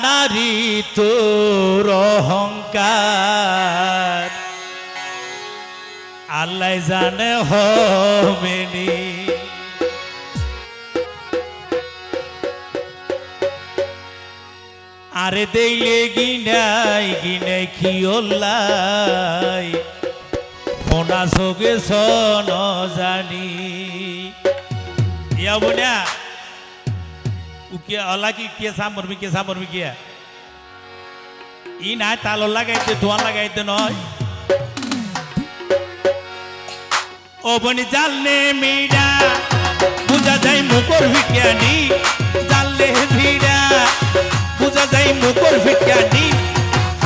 নারী তোর অহংকার আল্লাহ জানে হবেনি। আরে দেইলে গিনাই গিনাই কি ওল্লাই মোনা সোগে সন জানি ইয়া বোনা উকিয়া অলা কি কে সামরবি কিয়া ই না তাল লাগাইতে ধোয়া লাগাইতে নয় ও বনি জালনে মিডা বুঝা যায় মুকর ভিটানি জালনে ভিড়া বুঝা যায় মুকর ভিটানি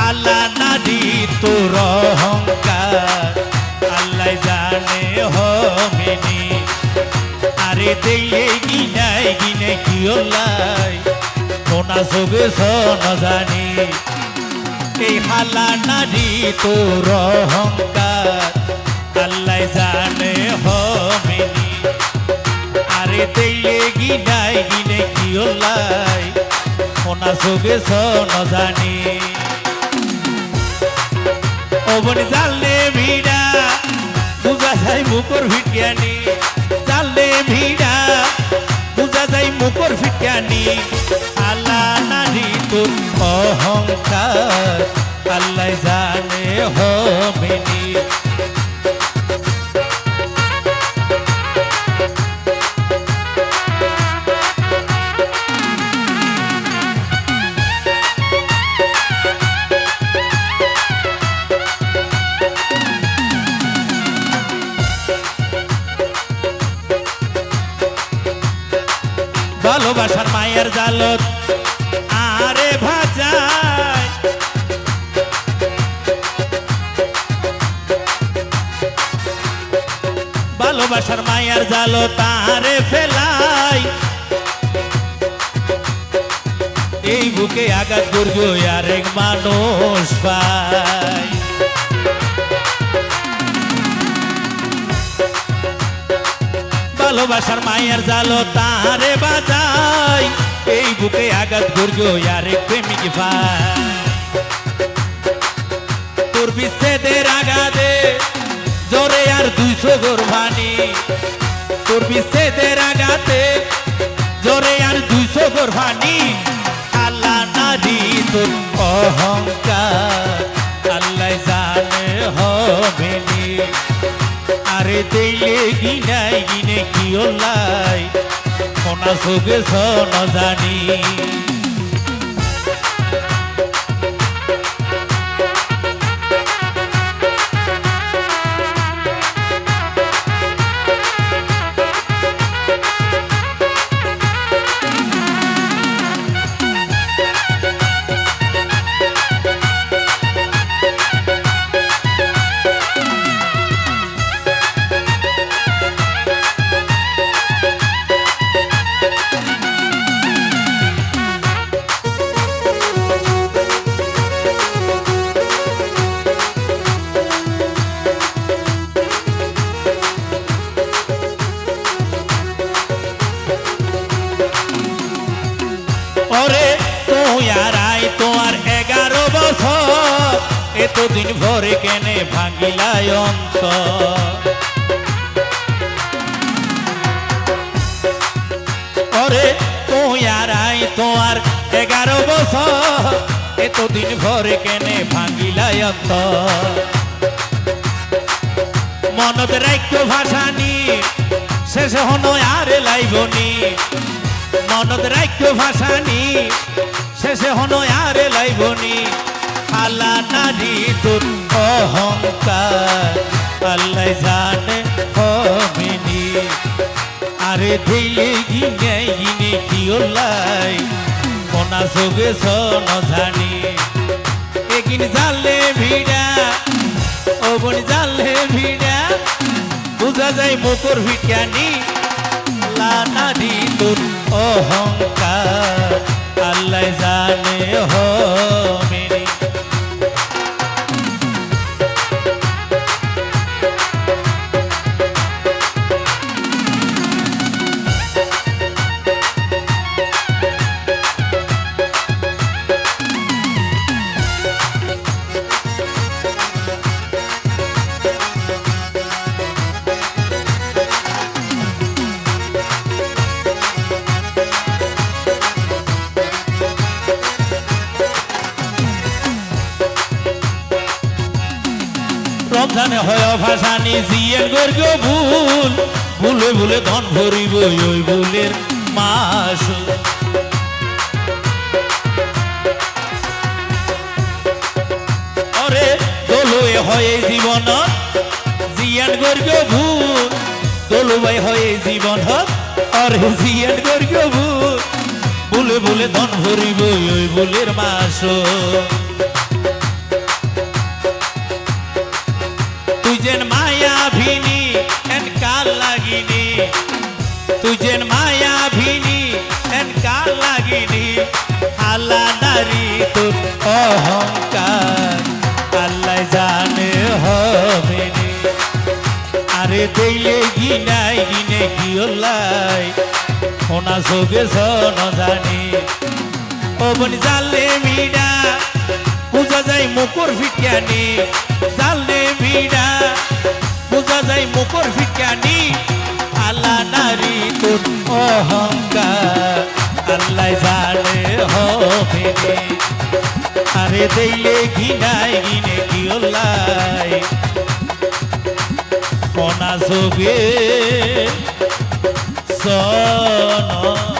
আল্লাহ নারী তোর অহংকার আল্লাহ জানে হবেনি। আরে দেইলে গিনাই গিনাই কি ওলাই কোনা সবে সন জানি এই হালা নারী তোর অহংকার আল্লাহ জানে হবেনি। আরে দেইলে গিনাই গিনাই কি ওলাই কোনা সবে সন জানি ও বনি জালনে ভিড়া বুঝা যায় মুকর ভিটিয়ানি জালনে ভিড়া বুঝা যায় মুকর ভিটিয়ানি আল্লাহ নারী তোর অহংকার আল্লাহ জানে হবেনি। ভালোবাসার মায়ের জালত আরে ভাজায় ভালোবাসার মায়ের জালত আরে ফেলাই এই বুকে আঘাত করব আরেক মানুষ পাই ভালোবাসার মায়ের জালো তারে বাজাই এই বুকে আঘাত করবো আরেক প্রেমিক ভাই তোর বিচ্ছেদের আঘাতে জোরে আর 200 গোরবানি তোর বিচ্ছেদের আঘাতে জোরে আর 200 গোরবানি আল্লাহ নারী তোর অহংকার আল্লাহ জানে হবেনি। আরে দেইলে গিনাই গিনে কি ওলাই কোনা সোগে সন জানি ওরে তুই আর আই তোমার 11 বছর এতদিন ভরে কেনে ভাঙিলাই অন্তর ওরে তুই আর আই তোমার 11 বছর এতদিন ভরে কেনে ভাঙিলাই অন্তর মনত রাইক্য ভাষানি শেষ হন আর লাইবনি মনত রাইক্য ভাষানি শেষে হন আর লাইবনি আল্লাহ নারী তোর অহংকার আল্লাহ জানে হবেনি। আরে দিলে গিনে গিনে কি ওলাই কোনা সোগে সন জানি এগিন জালে ভিড়া ও বনি জালে ভিড়া বুঝা যায় মুকর ভিটানি নারী তোর অহংকার আল্লাহ জানে হবেনি। জানে হয় ভাসানি জিয়েন গর্গ ভুল ভুলে ভুলে ধন ভরিব ওই ভুলের মাস অরে দোলয়ে হয় জীবন জিয়ান গর্গ ভুল দোলবাই হয় জীবন অরে জিয়ান গর্গ ভুল ভুলে ভুলে ধন ভরিব ওই ভুলের মাস তুই যেন মায়া ভিনি এন কাল লাগিনি তুই যেন মায়া ভিনি এন কাল লাগিনি আল্লাহ নারী তোর অহংকার আল্লাহ জানে হবে নি আরে দিলে গিনাই গিনে কি ওলাই ওনা সোগে সন জানি ও বনি জালে মিডা বুঝা যায় মুকুর ফিটকানি জালে মিডা বুঝা যায় মুকুর ফিটকানি আল্লাহ নারী তোর অহংকার আল্লাহ জানে হবে নি আরে দিলে ঘিনাই গিনে কি ওলাই ওনা সোগে সন